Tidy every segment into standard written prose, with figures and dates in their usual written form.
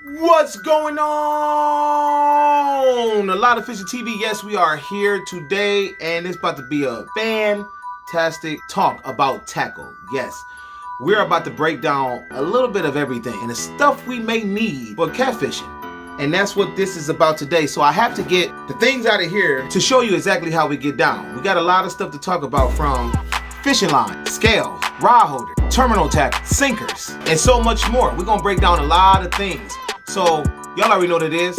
What's going on? A lot of fishing TV. Yes, we are here today, and it's about to be a fantastic talk about tackle. Yes, we're about to break down a little bit of everything and the stuff we may need for catfishing. And that's what this is about today. So I have to get the things out of here to show you exactly how we get down. We got a lot of stuff to talk about, from fishing line, scales, rod holder, terminal tackle, sinkers, and so much more. We're gonna break down a lot of things. So y'all already know what it is.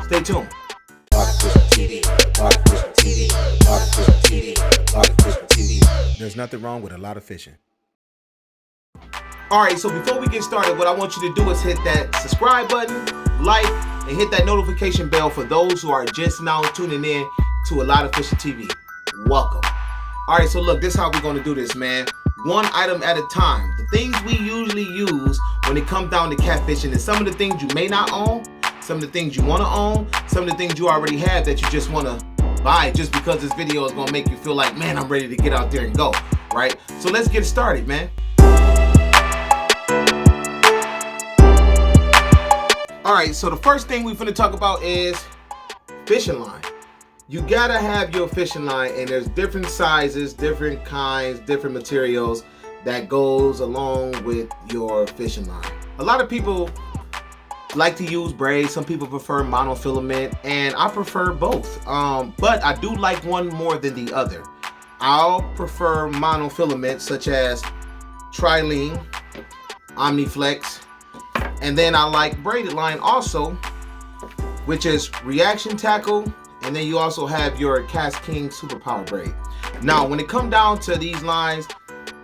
Stay tuned. There's nothing wrong with a lot of fishing. All right, so before we get started, what I want you to do is hit that subscribe button, like, and hit that notification bell for those who are just now tuning in to a lot of fishing TV. Welcome. All right, so look, this is how we're gonna do this, man. One item at a time. The things we usually use when it comes down to catfishing is some of the things you may not own, some of the things you want to own, some of the things you already have that you just want to buy just because this video is going to make you feel like, man, I'm ready to get out there and go, right? So let's get started, man. All right, so the first thing we're going to talk about is fishing line. You gotta have your fishing line, and there's different sizes, different kinds, different materials that goes along with your fishing line. A lot of people like to use braid. Some people prefer monofilament, and I prefer both. But I do like one more than the other. I'll prefer monofilament, such as Trilene, Omniflex, and then I like braided line also, which is reaction tackle. And then you also have your Kast King Superpower braid. Now, when it comes down to these lines,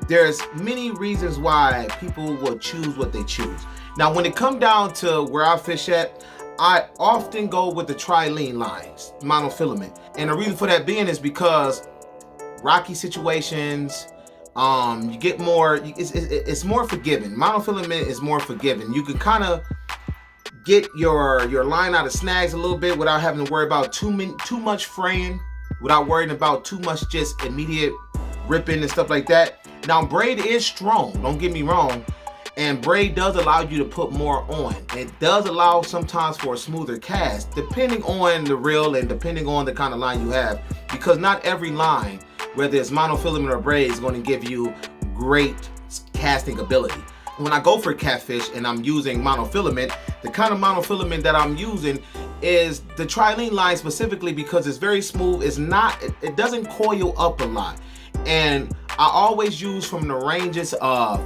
there's many reasons why people will choose what they choose. Now, when it comes down to where I fish at, I often go with the Trilene lines, monofilament. And the reason for that being is because rocky situations, you get more, it's more forgiving. Monofilament is more forgiving. You can kind of get your line out of snags a little bit without having to worry about too much fraying, without worrying about too much just immediate ripping and stuff like that. Now, braid is strong, don't get me wrong, and braid does allow you to put more on. It does allow sometimes for a smoother cast, depending on the reel and depending on the kind of line you have, because not every line, whether it's monofilament or braid, is going to give you great casting ability. When I go for catfish and I'm using monofilament, the kind of monofilament that I'm using is the Trilene line, specifically because it's very smooth. It doesn't coil up a lot. And I always use from the ranges of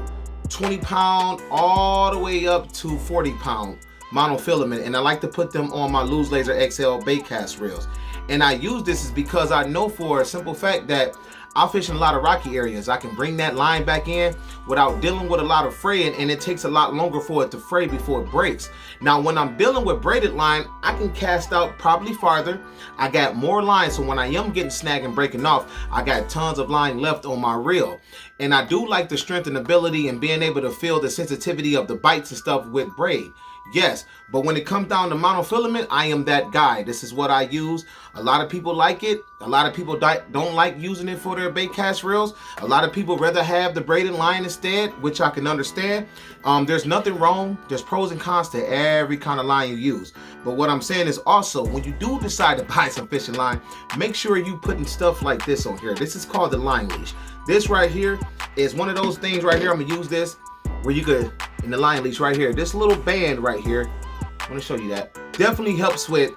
20 pound all the way up to 40 pound monofilament. And I like to put them on my Lose Laser XL bait cast reels. And I use this is because I know for a simple fact that I fish in a lot of rocky areas. I can bring that line back in without dealing with a lot of fraying, and it takes a lot longer for it to fray before it breaks. Now, when I'm dealing with braided line, I can cast out probably farther. I got more line, so when I am getting snagged and breaking off, I got tons of line left on my reel. And I do like the strength and ability and being able to feel the sensitivity of the bites and stuff with braid. Yes, but when it comes down to monofilament, I am that guy. This is what I use. A lot of people like it. A lot of people don't like using it for their bait cast reels. A lot of people rather have the braided line instead, which I can understand. There's nothing wrong. There's pros and cons to every kind of line you use. But what I'm saying is also, when you do decide to buy some fishing line, make sure you putting stuff like this on here. This is called the line leash. This right here is one of those things right here. I'm gonna use this where you could, in the line leash right here, this little band right here, I want to show you that, definitely helps with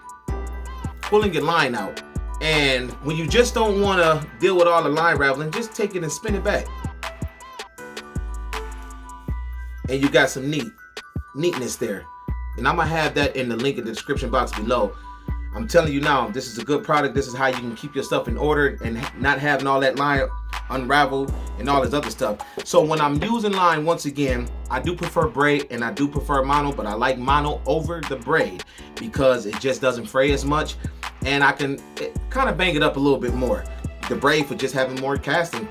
pulling your line out. And when you just don't want to deal with all the line raveling, just take it and spin it back, and you got some neatness there. And I'm gonna have that in the link in the description box below. I'm telling you now, this is a good product. This is how you can keep your stuff in order and not having all that line unravel and all this other stuff. So when I'm using line, once again, I do prefer braid and I do prefer mono, but I like mono over the braid because it just doesn't fray as much, and I can kind of bang it up a little bit more. The braid for just having more casting,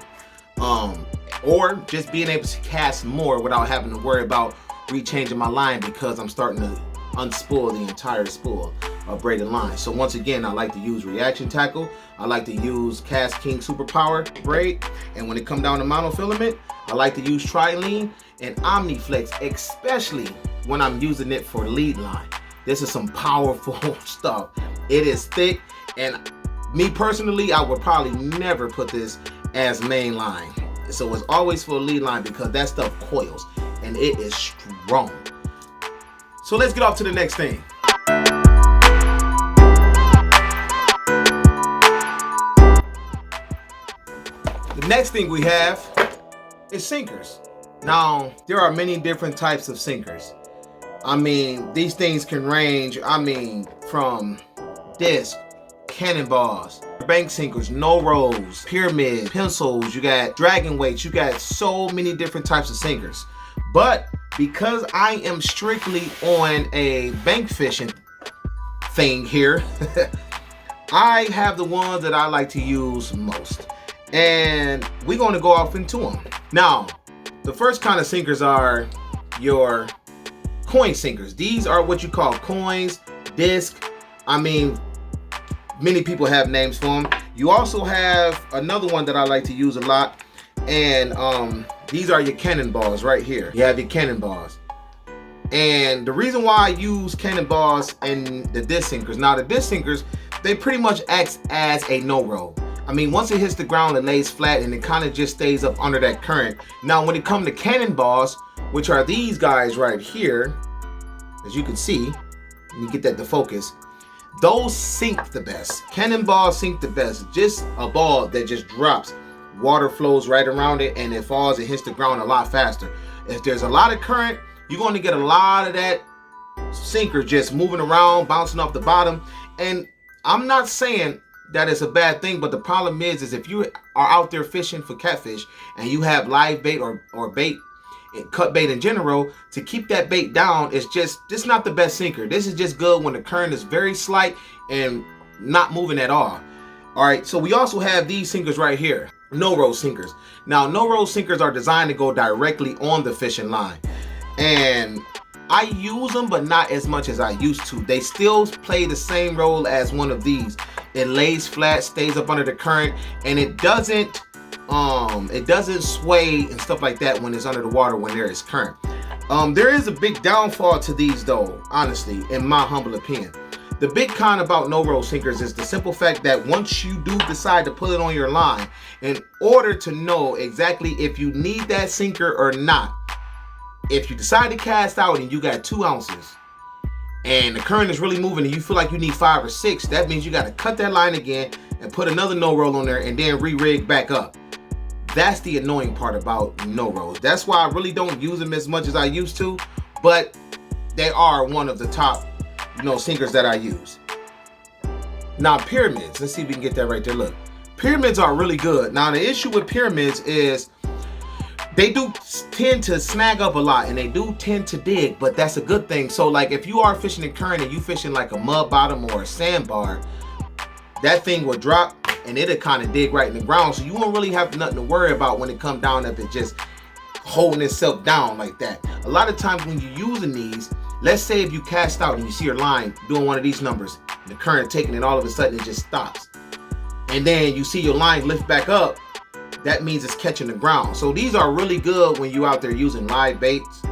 or just being able to cast more without having to worry about rechanging my line because I'm starting to unspool the entire spool of braided line. So once again, I like to use reaction tackle. I like to use Kast King Superpower braid. And when it comes down to monofilament, I like to use Trilene and Omniflex, especially when I'm using it for lead line. This is some powerful stuff. It is thick, and me personally, I would probably never put this as main line. So it's always for lead line because that stuff coils and it is strong. So let's get off to the next thing. The next thing we have is sinkers. Now, there are many different types of sinkers. I mean, these things can range, from disc, cannonballs, bank sinkers, no rolls, pyramid, pencils, you got dragon weights, you got so many different types of sinkers. But because I am strictly on a bank fishing thing here, I have the ones that I like to use most. And we're going to go off into them. Now, the first kind of sinkers are your coin sinkers. These are what you call coins, disc. Many people have names for them. You also have another one that I like to use a lot, and these are your cannonballs right here. You have your cannonballs. And the reason why I use cannonballs and the disc sinkers, now the disc sinkers, they pretty much act as a no-roll. Once it hits the ground, it lays flat and it kind of just stays up under that current. Now, when it comes to cannonballs, which are these guys right here, as you can see, let me get that to focus. Those sink the best. Cannonballs sink the best. Just a ball that just drops. Water flows right around it and it falls and hits the ground a lot faster. If there's a lot of current, you're going to get a lot of that sinker just moving around, bouncing off the bottom. And I'm not saying that it's a bad thing, but the problem is if you are out there fishing for catfish and you have live bait or bait, cut bait in general, to keep that bait down, it's not the best sinker. This is just good when the current is very slight and not moving at all. All right, so we also have these sinkers right here, no-roll sinkers. Now, no-roll sinkers are designed to go directly on the fishing line, and I use them, but not as much as I used to. They still play the same role as one of these. It lays flat, stays up under the current, and it doesn't sway and stuff like that when it's under the water when there is current. There is a big downfall to these though, honestly, in my humble opinion. The big con about no-roll sinkers is the simple fact that once you do decide to put it on your line, in order to know exactly if you need that sinker or not, if you decide to cast out and you got 2 ounces and the current is really moving and you feel like you need 5 or 6, that means you got to cut that line again and put another no-roll on there and then re-rig back up. That's the annoying part about no-rolls. That's why I really don't use them as much as I used to, but they are one of the top, sinkers that I use. Now, pyramids. Let's see if we can get that right there. Look, pyramids are really good. Now, the issue with pyramids is they do tend to snag up a lot and they do tend to dig, but that's a good thing. So, like, if you are fishing in current and you fishing like a mud bottom or a sandbar, that thing will drop and it'll kind of dig right in the ground, so you won't really have nothing to worry about when it comes down if it just holding itself down like that. A lot of times when you're using these, let's say if you cast out and you see your line doing one of these numbers, the current taking it, all of a sudden it just stops, and then you see your line lift back up, that means it's catching the ground. So these are really good when you're out there using live baits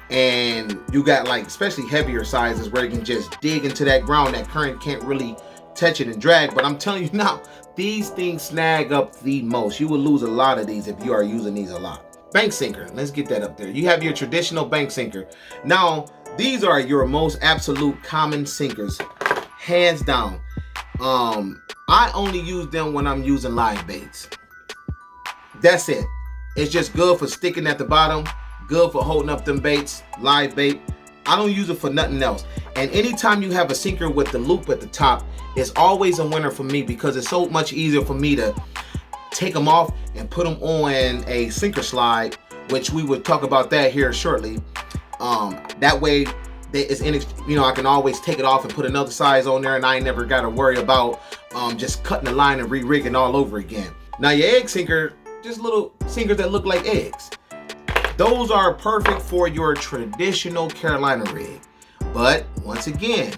and you got like especially heavier sizes where you can just dig into that ground. That current can't really touch it and drag, but I'm telling you now, these things snag up the most. You will lose a lot of these if you are using these a lot. Bank sinker, let's get that up there. You have your traditional bank sinker. Now, these are your most absolute common sinkers, hands down. I only use them when I'm using live baits. That's it. It's just good for sticking at the bottom, good for holding up them baits, live bait. I don't use it for nothing else. And anytime you have a sinker with the loop at the top, it's always a winner for me because it's so much easier for me to take them off and put them on a sinker slide, which we would talk about that here shortly. That way, I can always take it off and put another size on there, and I ain't never got to worry about just cutting the line and re-rigging all over again. Now your egg sinker, just little sinkers that look like eggs. Those are perfect for your traditional Carolina rig. But once again,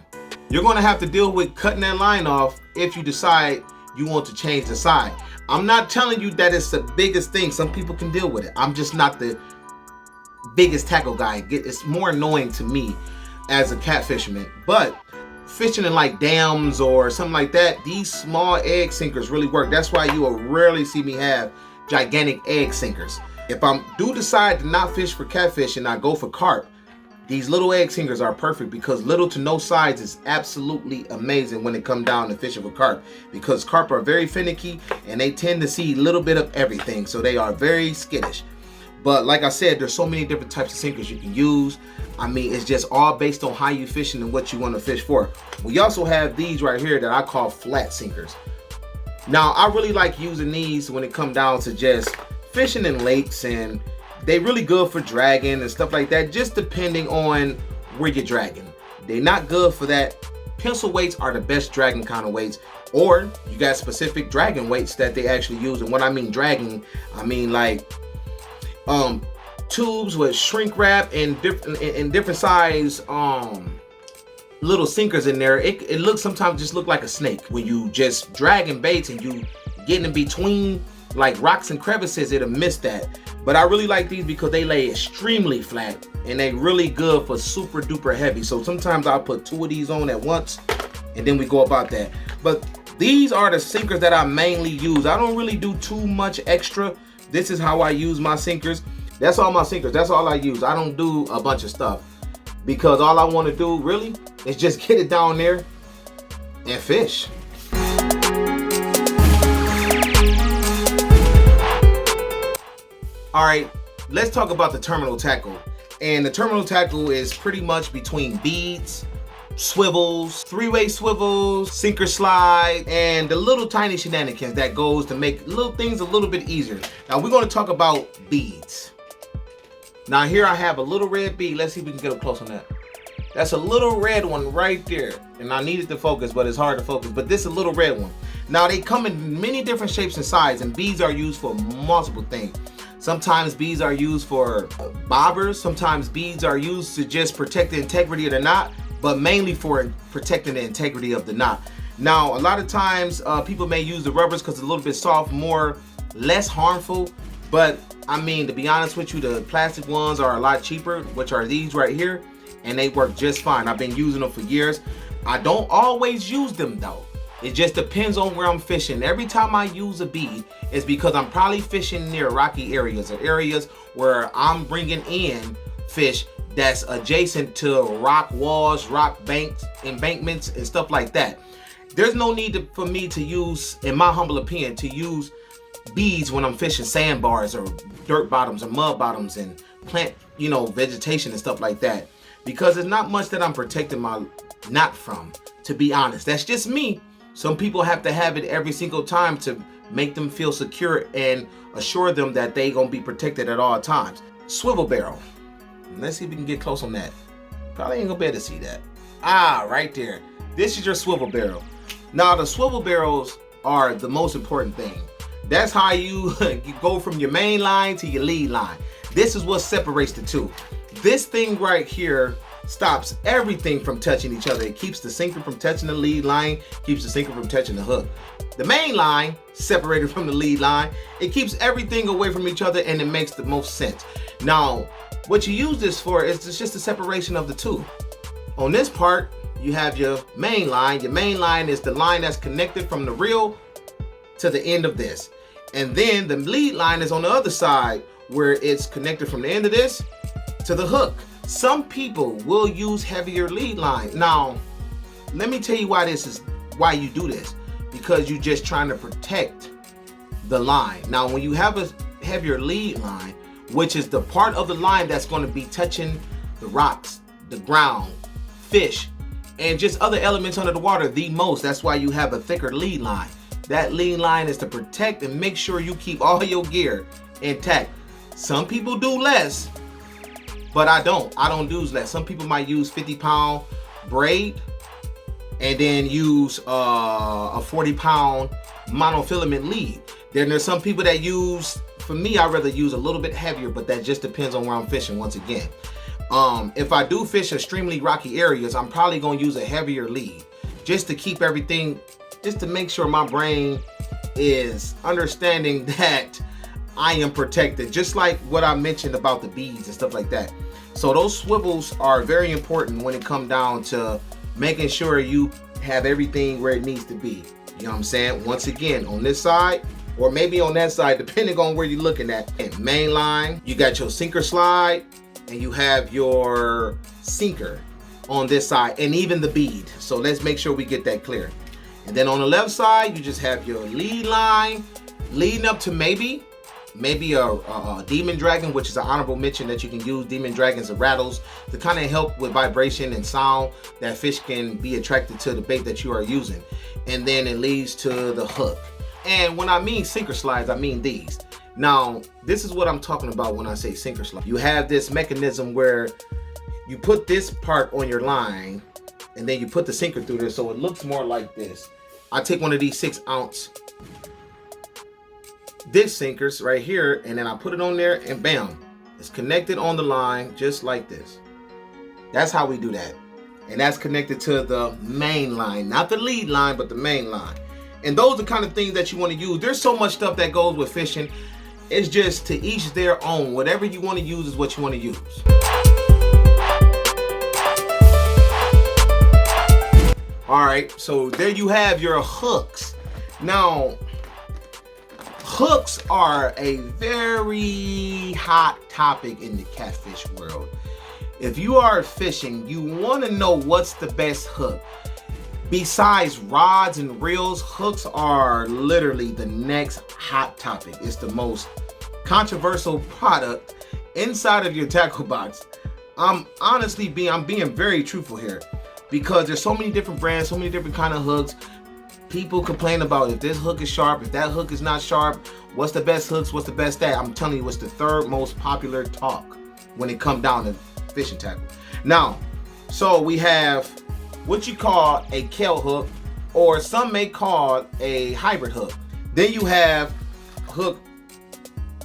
you're going to have to deal with cutting that line off if you decide you want to change the side. I'm not telling you that it's the biggest thing. Some people can deal with it. I'm just not the biggest tackle guy. It's more annoying to me as a catfisherman. But fishing in like dams or something like that, these small egg sinkers really work. That's why you will rarely see me have gigantic egg sinkers. If I do decide to not fish for catfish and I go for carp, these little egg sinkers are perfect because little to no size is absolutely amazing when it comes down to fishing for carp, because carp are very finicky and they tend to see a little bit of everything, so they are very skittish. But like I said, there's so many different types of sinkers you can use. I mean, it's just all based on how you fishing and what you want to fish for. We also have these right here that I call flat sinkers. Now, I really like using these when it comes down to just fishing in lakes, and they really good for dragging and stuff like that, just depending on where you're dragging. They're not good for that. Pencil weights are the best dragging kind of weights, or you got specific dragging weights that they actually use. And when I mean dragging, I mean like tubes with shrink wrap and different size little sinkers in there. It looks sometimes just look like a snake when you just dragging baits and you getting in between like rocks and crevices. It'll miss that. But I really like these because they lay extremely flat and they really good for super duper heavy. So sometimes I'll put 2 of these on at once and then we go about that. But these are the sinkers that I mainly use. I don't really do too much extra. This is how I use my sinkers. That's all my sinkers. That's all I use. I don't do a bunch of stuff because all I want to do really is just get it down there and fish. All right, let's talk about the terminal tackle. And the terminal tackle is pretty much between beads, swivels, 3-way swivels, sinker slide, and the little tiny shenanigans that goes to make little things a little bit easier. Now we're going to talk about beads. Now here I have a little red bead. Let's see if we can get up close on that. That's a little red one right there. And I needed to focus, but it's hard to focus. But this is a little red one. Now they come in many different shapes and sizes, and beads are used for multiple things. Sometimes beads are used for bobbers. Sometimes beads are used to just protect the integrity of the knot, but mainly for protecting the integrity of the knot. Now, a lot of times people may use the rubbers because it's a little bit soft, less harmful. But I mean, to be honest with you, the plastic ones are a lot cheaper, which are these right here, and they work just fine. I've been using them for years. I don't always use them though. It just depends on where I'm fishing. Every time I use a bead, it's because I'm probably fishing near rocky areas or areas where I'm bringing in fish that's adjacent to rock walls, rock banks, embankments, and stuff like that. There's no need for me to use, in my humble opinion, to use beads when I'm fishing sandbars or dirt bottoms or mud bottoms and plant, vegetation and stuff like that. Because there's not much that I'm protecting my knot from, to be honest. That's just me. Some people have to have it every single time to make them feel secure and assure them that they gonna be protected at all times. Swivel barrel. Let's see if we can get close on that. Probably ain't gonna be able to see that. Ah, right there. This is your swivel barrel. Now the swivel barrels are the most important thing. That's how you go from your main line to your lead line. This is what separates the two. This thing right here stops everything from touching each other. It keeps the sinker from touching the lead line, keeps the sinker from touching the hook. The main line, separated from the lead line, it keeps everything away from each other and it makes the most sense. Now, what you use this for is just the separation of the two. On this part, you have your main line. Your main line is the line that's connected from the reel to the end of this. And then the lead line is on the other side where it's connected from the end of this to the hook. Some people will use heavier lead line. Now, let me tell you why you do this. Because you're just trying to protect the line. Now, when you have a heavier lead line, which is the part of the line that's going to be touching the rocks, the ground, fish, and just other elements under the water the most, that's why you have a thicker lead line. That lead line is to protect and make sure you keep all your gear intact. Some people do less, but I don't do less. Some people might use 50-pound braid and then use a 40-pound monofilament lead. Then there's some people that use, for me, I'd rather use a little bit heavier, but that just depends on where I'm fishing once again. If I do fish extremely rocky areas, I'm probably gonna use a heavier lead just to keep everything, just to make sure my brain is understanding that I am protected, just like what I mentioned about the beads and stuff like that. So those swivels are very important when it comes down to making sure you have everything where it needs to be. You know what I'm saying? Once again, on this side, or maybe on that side, depending on where you're looking at. And main line, you got your sinker slide, and you have your sinker on this side, and even the bead. So let's make sure we get that clear. And then on the left side, you just have your lead line leading up to maybe a demon dragon, which is an honorable mention that you can use demon dragons and rattles to kind of help with vibration and sound that fish can be attracted to the bait that you are using. And then it leads to the hook. And when I mean sinker slides, I mean these. Now, this is what I'm talking about when I say sinker slide. You have this mechanism where you put this part on your line and then you put the sinker through there, so it looks more like this. I take one of these 6-ounce disc sinkers right here, and then I put it on there, and bam, it's connected on the line just like this. That's how we do that. And that's connected to the main line, not the lead line, but the main line. And those are the kind of things that you want to use. There's so much stuff that goes with fishing. It's just to each their own. Whatever you want to use is what you want to use. All right, so there you have your hooks. Now, hooks are a very hot topic in the catfish world. If you are fishing, you want to know what's the best hook. Besides rods and reels, hooks are literally the next hot topic. It's the most controversial product inside of your tackle box. I'm being very truthful here, because there's so many different brands, so many different kind of hooks. People complain about if this hook is sharp, if that hook is not sharp, what's the best hooks, what's the best that. I'm telling you, it's the third most popular talk when it comes down to fishing tackle. Now, so we have what you call a Kell hook, or some may call a hybrid hook. Then you have hook,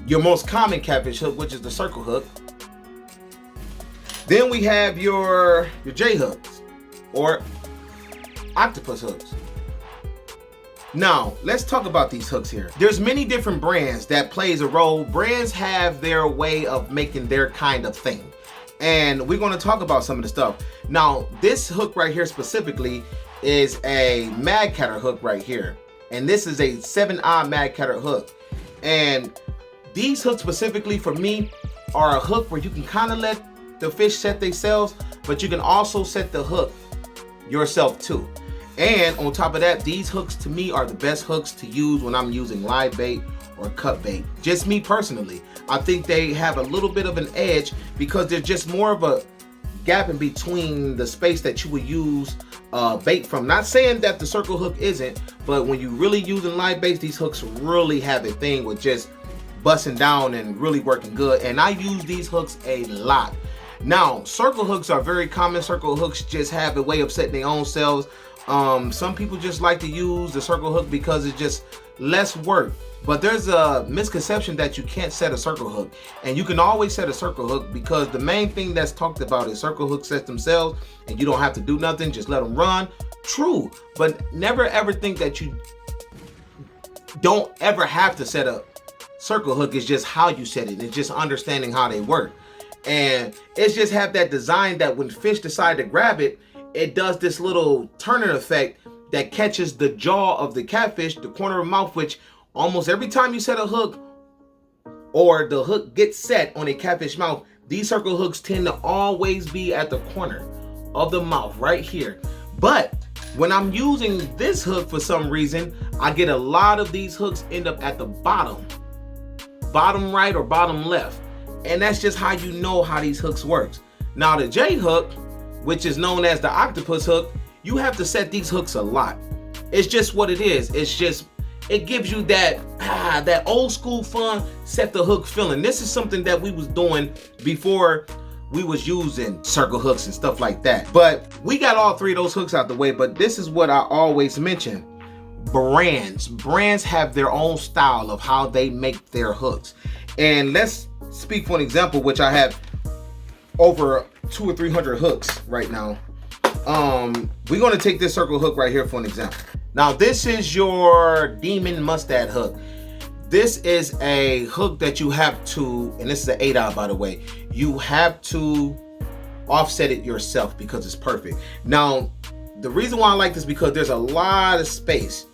your most common catfish hook, which is the circle hook. Then we have your J hooks, or octopus hooks. Now, let's talk about these hooks here. There's many different brands that plays a role. Brands have their way of making their kind of thing. And we're going to talk about some of the stuff. Now, this hook right here specifically is a Madcatter hook right here. And this is a 7-eye Madcatter hook. And these hooks specifically for me are a hook where you can kind of let the fish set themselves, but you can also set the hook yourself too. And on top of that, these hooks to me are the best hooks to use when I'm using live bait or cut bait. Just me personally. I think they have a little bit of an edge because there's just more of a gap in between the space that you would use bait from. Not saying that the circle hook isn't, but when you're really using live baits, these hooks really have a thing with just busting down and really working good. And I use these hooks a lot. Now, circle hooks are very common. Circle hooks just have a way of setting their own selves. Some people just like to use the circle hook because it's just less work. But there's a misconception that you can't set a circle hook. And you can always set a circle hook, because the main thing that's talked about is circle hooks set themselves and you don't have to do nothing, just let them run. True, but never ever think that you don't ever have to set a circle hook. It's just how you set it. It's just understanding how they work. And it's just have that design that when fish decide to grab it, it does this little turning effect that catches the jaw of the catfish, the corner of the mouth, which almost every time you set a hook or the hook gets set on a catfish mouth, these circle hooks tend to always be at the corner of the mouth right here. But when I'm using this hook, for some reason, I get a lot of these hooks end up at the bottom right or bottom left. And that's just how you know how these hooks works. Now the J hook, which is known as the octopus hook, you have to set these hooks a lot. It's just what it is. It's just, it gives you that old school fun, set the hook feeling. This is something that we was doing before we was using circle hooks and stuff like that. But we got all three of those hooks out the way, but this is what I always mention. Brands have their own style of how they make their hooks. And let's speak for an example, which I have over 200 or 300 hooks right now. We're going to take this circle hook right here for an example. Now this is your Demon Mustad hook. This is a hook that you have to, and this is an 8-aught by the way, you have to offset it yourself because it's perfect. Now, the reason why I like this is because there's a lot of space.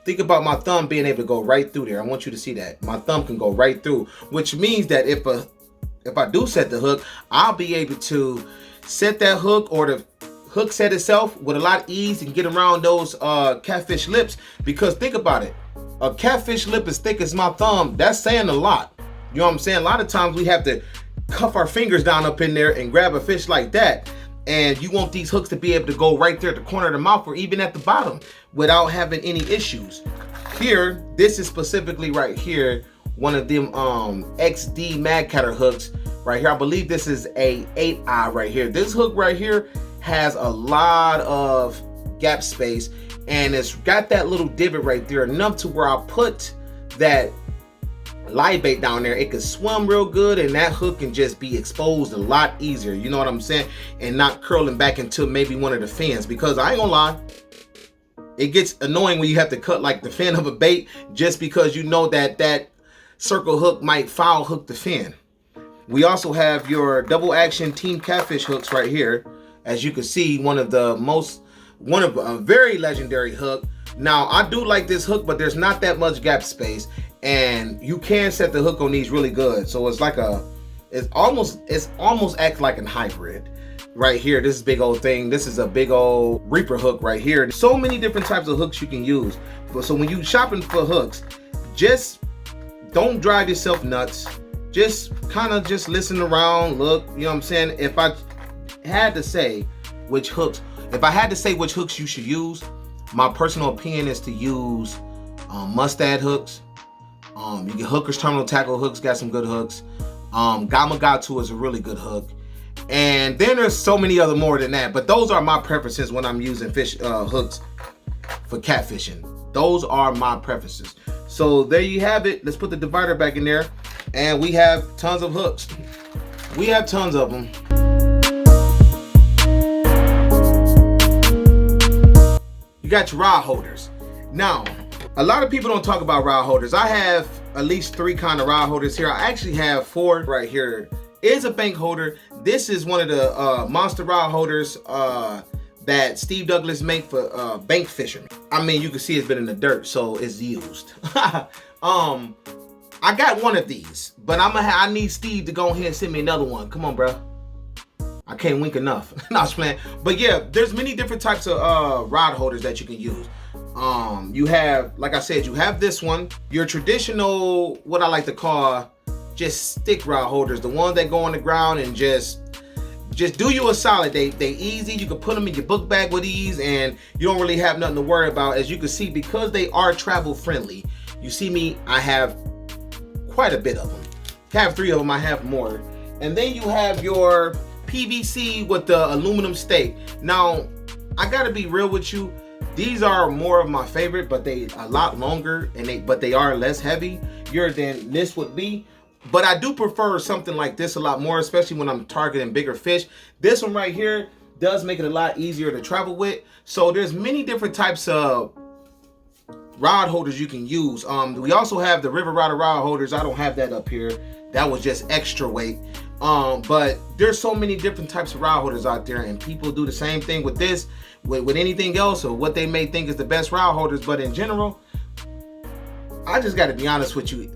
Think about my thumb being able to go right through there. I want you to see that. My thumb can go right through, which means that if I do set the hook, I'll be able to set that hook or the hook set itself with a lot of ease and get around those catfish lips. Because think about it, a catfish lip as thick as my thumb, that's saying a lot. You know what I'm saying? A lot of times we have to cuff our fingers down up in there and grab a fish like that. And you want these hooks to be able to go right there at the corner of the mouth or even at the bottom without having any issues. Here, this is specifically right here, one of them XD Madcatter hooks right here. I believe this is a 8-aught right here. This hook right here has a lot of gap space and it's got that little divot right there, enough to where I put that live bait down there, it can swim real good and that hook can just be exposed a lot easier, you know what I'm saying, and not curling back into maybe one of the fins. Because I ain't gonna lie, it gets annoying when you have to cut like the fin of a bait just because you know that that circle hook might foul hook the fin. We also have your double action Team Catfish hooks right here. As you can see, one of a very legendary hook. Now I do like this hook, but there's not that much gap space and you can set the hook on these really good. So it's like it's almost acts like a hybrid right here. This is big old thing. This is a big old Reaper hook right here. So many different types of hooks you can use. So when you shopping for hooks, just don't drive yourself nuts. Just kind of just listen around, look, you know what I'm saying? If I had to say which hooks you should use, my personal opinion is to use Mustad hooks. You get Hooker's Terminal Tackle hooks, got some good hooks. Gamagatu is a really good hook. And then there's so many other more than that, but those are my preferences when I'm using fish hooks for catfishing. Those are my preferences. So there you have it. Let's put the divider back in there. And we have tons of hooks. We have tons of them. You got your rod holders. Now, a lot of people don't talk about rod holders. I have at least 3 kind of rod holders here. I actually have 4 right here. Is a bank holder. This is one of the monster rod holders that Steve Douglas make for bank fishing. I mean, you can see it's been in the dirt, so it's used. I got one of these, but I need Steve to go ahead and send me another one. Come on, bro. I can't wink enough. No, I was playing. But yeah, there's many different types of rod holders that you can use. You have, like I said, you have this one, your traditional, what I like to call just stick rod holders, the ones that go on the ground and just do you a solid. They easy. You can put them in your book bag with ease and you don't really have nothing to worry about. As you can see, because they are travel friendly, you see me, I have quite a bit of them. I have 3 of them, I have more. And then you have your PVC with the aluminum stake. Now, I gotta be real with you. These are more of my favorite, but they a lot longer and but they are less heavier than this would be. But I do prefer something like this a lot more, especially when I'm targeting bigger fish. This one right here does make it a lot easier to travel with. So there's many different types of rod holders you can use. We also have the River Rider rod holders. I don't have that up here. That was just extra weight. But there's so many different types of rod holders out there, and people do the same thing with this, with anything else, or what they may think is the best rod holders. But in general, I just got to be honest with you.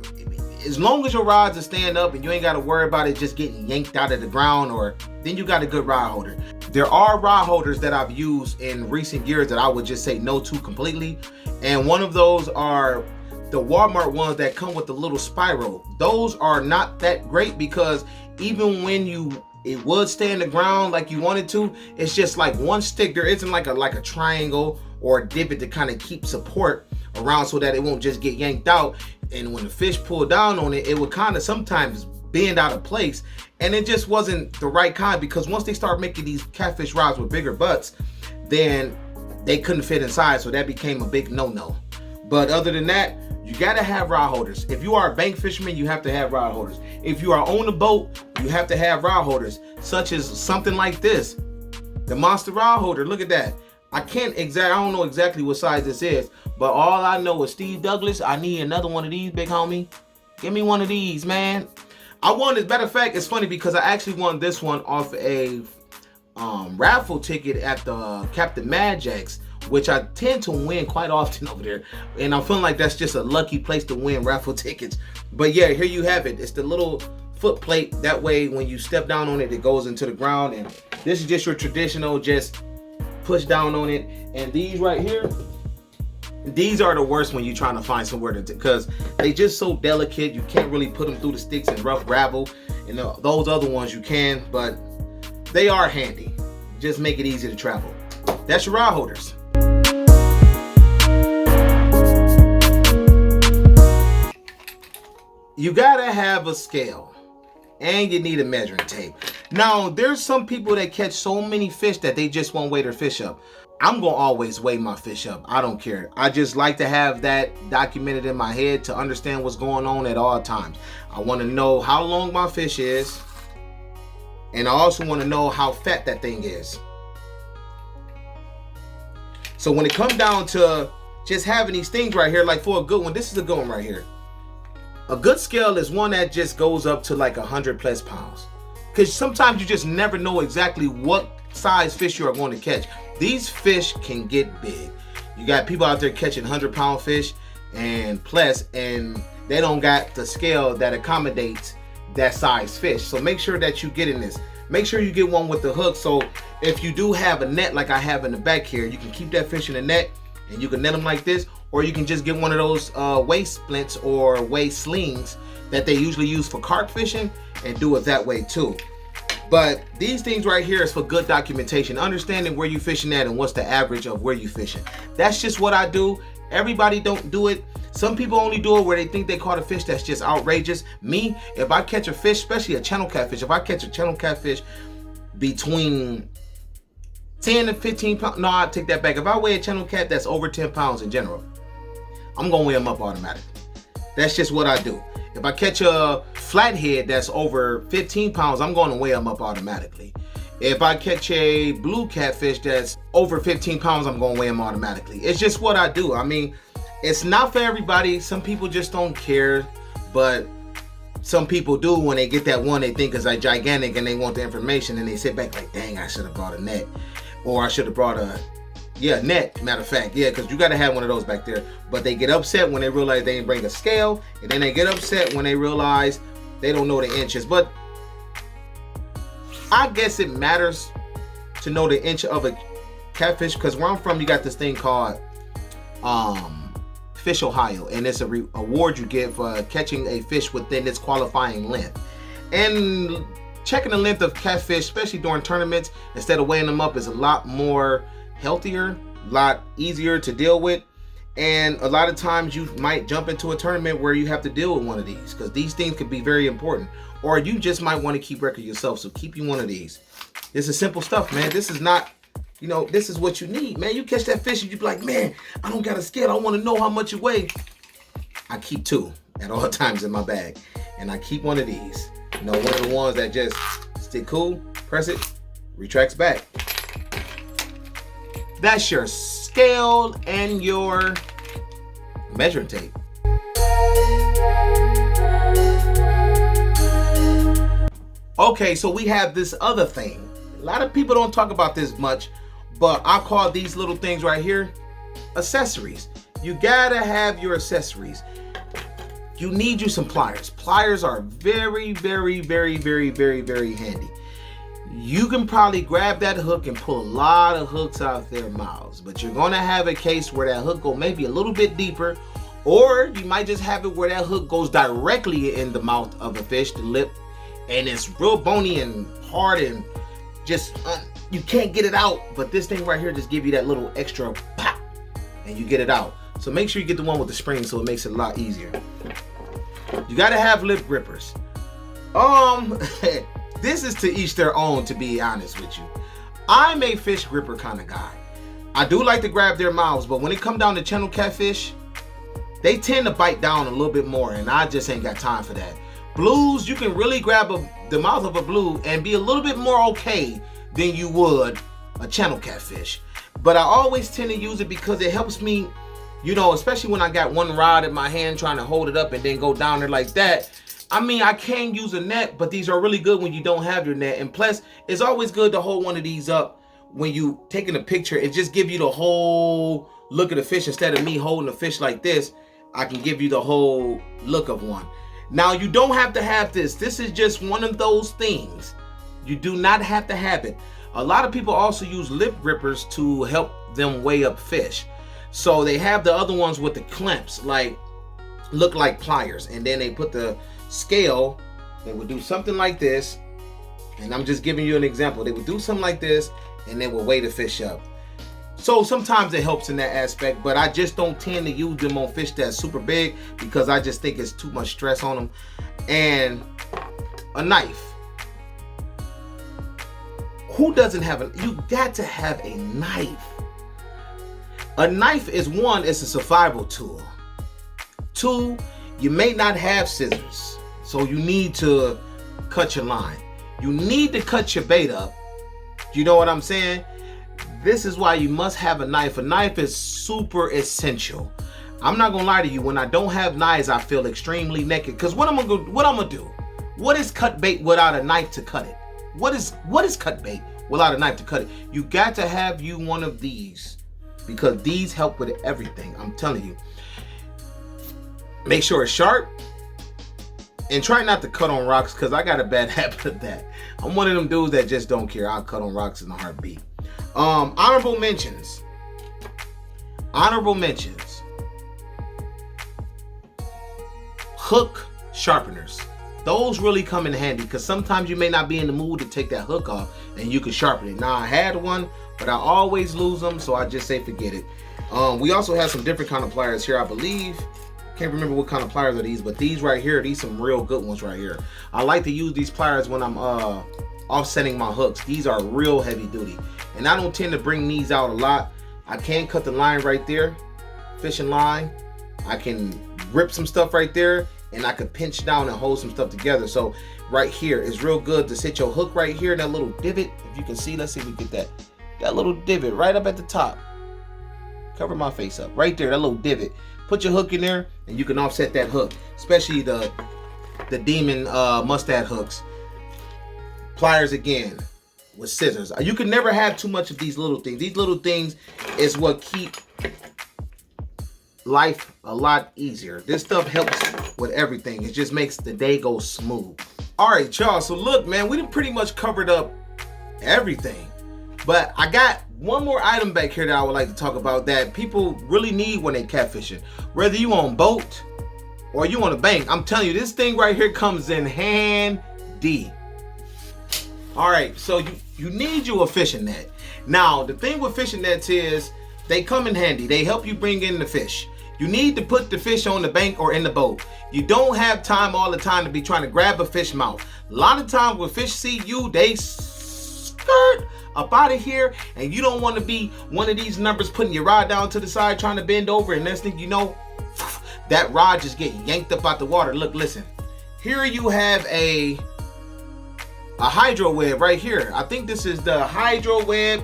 As long as your rods are staying up and you ain't got to worry about it just getting yanked out of the ground, or then you got a good rod holder. There are rod holders that I've used in recent years that I would just say no to completely. And one of those are the Walmart ones that come with the little spiral. Those are not that great because even when it would stay in the ground like you wanted to, it's just like one stick. There isn't like a triangle or a divot to kind of keep support around so that it won't just get yanked out. And when the fish pull down on it, it would kind of sometimes bend out of place. And it just wasn't the right kind, because once they start making these catfish rods with bigger butts, then they couldn't fit inside. So that became a big no-no. But other than that, you gotta have rod holders. If you are a bank fisherman, you have to have rod holders. If you are on a boat, you have to have rod holders, such as something like this, the monster rod holder. Look at that. I don't know exactly what size this is, but all I know is Steve Douglas, I need another one of these, big homie. Give me one of these, man. I won this. Matter of fact, it's funny because I actually won this one off a raffle ticket at the Captain Magic's, which I tend to win quite often over there. And I'm feeling like that's just a lucky place to win raffle tickets. But yeah, here you have it. It's the little foot plate. That way, when you step down on it, it goes into the ground. And this is just your traditional, just push down on it. And these right here, these are the worst when you're trying to find somewhere to, because they just so delicate. You can't really put them through the sticks and rough gravel. And those other ones you can, but they are handy. Just make it easy to travel. That's your rod holders. You gotta have a scale and you need a measuring tape. Now, there's some people that catch so many fish that they just won't weigh their fish up. I'm gonna always weigh my fish up. I don't care. I just like to have that documented in my head to understand what's going on at all times. I wanna know how long my fish is, and I also wanna know how fat that thing is. So when it comes down to just having these things right here, like for a good one, this is a good one right here. A good scale is one that just goes up to like 100+ pounds. Because sometimes you just never know exactly what size fish you are going to catch. These fish can get big. You got people out there catching 100-pound fish and plus, and they don't got the scale that accommodates that size fish. So make sure that you get in this. Make sure you get one with the hook. So if you do have a net like I have in the back here, you can keep that fish in the net and you can net them like this. Or you can just get one of those waist splints or waist slings that they usually use for carp fishing and do it that way too. But these things right here is for good documentation, understanding where you fishing at and what's the average of where you fishing. That's just what I do. Everybody don't do it. Some people only do it where they think they caught a fish that's just outrageous. Me, if I catch a fish, especially a channel catfish, if I catch a channel catfish between 10 to 15 pounds, no, I'll take that back. If I weigh a channel cat that's over 10 pounds in general, I'm gonna weigh them up automatically. That's just what I do. If I catch a flathead that's over 15 pounds, I'm gonna weigh them up automatically. If I catch a blue catfish that's over 15 pounds, I'm gonna weigh them automatically. It's just what I do. I mean, it's not for everybody. Some people just don't care, but some people do. When they get that one they think is like gigantic and they want the information and they sit back like, dang, I should have brought a net. Or I should have brought a net, matter of fact, yeah, because you got to have one of those back there. But they get upset when they realize they didn't bring a scale, and then they get upset when they realize they don't know the inches. But I guess it matters to know the inch of a catfish, because where I'm from, you got this thing called Fish Ohio, and it's a award you get for catching a fish within its qualifying length. And checking the length of catfish, especially during tournaments, instead of weighing them up, is a lot more healthier, a lot easier to deal with. And a lot of times you might jump into a tournament where you have to deal with one of these, because these things could be very important. Or you just might want to keep record yourself, so keep you one of these. This is simple stuff, man. This is not, you know, this is what you need, man. You catch that fish and you be like, man, I don't got a scale. I want to know how much it weighs. I keep two at all times in my bag, and I keep one of these. You know, one of the ones that just stick cool, press it, retracts back. That's your scale and your measuring tape. Okay, so we have this other thing. A lot of people don't talk about this much, but I call these little things right here accessories. You gotta have your accessories. You need you some pliers. Pliers are very, very, very, very, very, very handy. You can probably grab that hook and pull a lot of hooks out their mouths, but you're gonna have a case where that hook go maybe a little bit deeper, or you might just have it where that hook goes directly in the mouth of the fish, the lip, and it's real bony and hard and just you can't get it out. But this thing right here just give you that little extra pop and you get it out. So make sure you get the one with the spring so it makes it a lot easier. You gotta have lip grippers. This is to each their own, to be honest with you. I'm a fish gripper kind of guy. I do like to grab their mouths, but when it comes down to channel catfish, they tend to bite down a little bit more, and I just ain't got time for that. Blues, you can really grab the mouth of a blue and be a little bit more okay than you would a channel catfish. but I always tend to use it because it helps me, you know, especially when I got one rod in my hand trying to hold it up and then go down there like that. I mean, I can use a net, but these are really good when you don't have your net. And plus, it's always good to hold one of these up when you taking a picture. It just gives you the whole look of the fish. Instead of me holding the fish like this, I can give you the whole look of one. Now, you don't have to have this. This is just one of those things. You do not have to have it. A lot of people also use lip grippers to help them weigh up fish. So they have the other ones with the clamps, like look like pliers, and then they put the scale. They would do something like this, and I'm just giving you an example. They would do something like this, and they will weigh the fish up. So sometimes it helps in that aspect, but I just don't tend to use them on fish that's super big because I just think it's too much stress on them. And a knife. Who doesn't have a, you got to have a knife. A knife is one, it's a survival tool. Two, you may not have scissors, so you need to cut your line. You need to cut your bait up. You know what I'm saying? This is why you must have a knife. A knife is super essential. I'm not gonna lie to you, when I don't have knives, I feel extremely naked. Because what I'm gonna do? What is cut bait without a knife to cut it? What is cut bait without a knife to cut it? You got to have you one of these, because these help with everything. I'm telling you. Make sure it's sharp, and try not to cut on rocks, because I got a bad habit of that. I'm one of them dudes that just don't care. I'll cut on rocks in a heartbeat. Honorable mentions. Honorable mentions. Hook sharpeners. Those really come in handy, because sometimes you may not be in the mood to take that hook off and you can sharpen it. Now, I had one, but I always lose them, so I just say forget it. We also have some different kind of pliers here, I believe. Can't remember what kind of pliers are these, but these right here, these some real good ones right here. I like to use these pliers when I'm offsetting my hooks. These are real heavy duty, and I don't tend to bring these out a lot. I can cut the line right there, fishing line. I can rip some stuff right there, and I can pinch down and hold some stuff together. So right here is real good to sit your hook right here, that little divot. If you can see, let's see if we get that little divot right up at the top. Cover my face up right there, that little divot. Put your hook in there, and you can offset that hook, especially the demon mustad hooks. Pliers again with scissors. You can never have too much of these little things. These little things is what keep life a lot easier. This stuff helps with everything. It just makes the day go smooth. All right, y'all. So look, man, we done pretty much covered up everything. But I got one more item back here that I would like to talk about that people really need when they catfishing. Whether you on boat or you on a bank, I'm telling you, this thing right here comes in handy. All right, so you need you a fishing net. Now, the thing with fishing nets is they come in handy. They help you bring in the fish. You need to put the fish on the bank or in the boat. You don't have time all the time to be trying to grab a fish mouth. A lot of times when fish see you, they skirt up out of here, and you don't want to be one of these numbers putting your rod down to the side trying to bend over, and next thing you know, that rod just get yanked up out the water. Look, listen, here you have a hydro web right here. I think this is the hydro web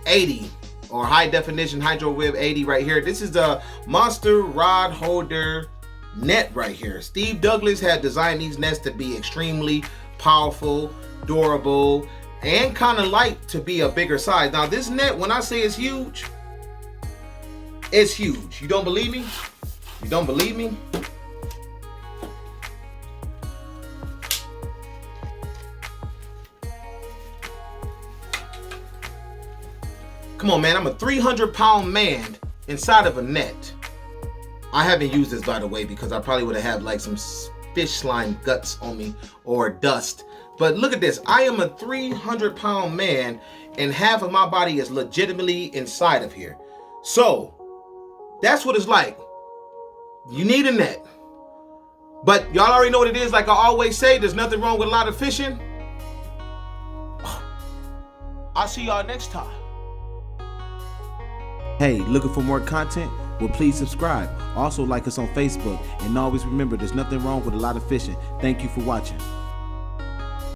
80 or high definition hydro web 80 right here. This is the monster rod holder net right here. Steve Douglas had designed these nets to be extremely powerful, durable, and kind of light to be a bigger size. Now this net, when I say it's huge, it's huge. You don't believe me? You don't believe me? Come on, man, I'm a 300-pound man inside of a net. I haven't used this, by the way, because I probably would have had like some fish slime guts on me or dust. But look at this. I am a 300-pound man, and half of my body is legitimately inside of here. So that's what it's like. You need a net. But y'all already know what it is. Like I always say, there's nothing wrong with a lot of fishing. I'll see y'all next time. Hey, looking for more content? Well, please subscribe. Also like us on Facebook. And always remember, there's nothing wrong with a lot of fishing. Thank you for watching.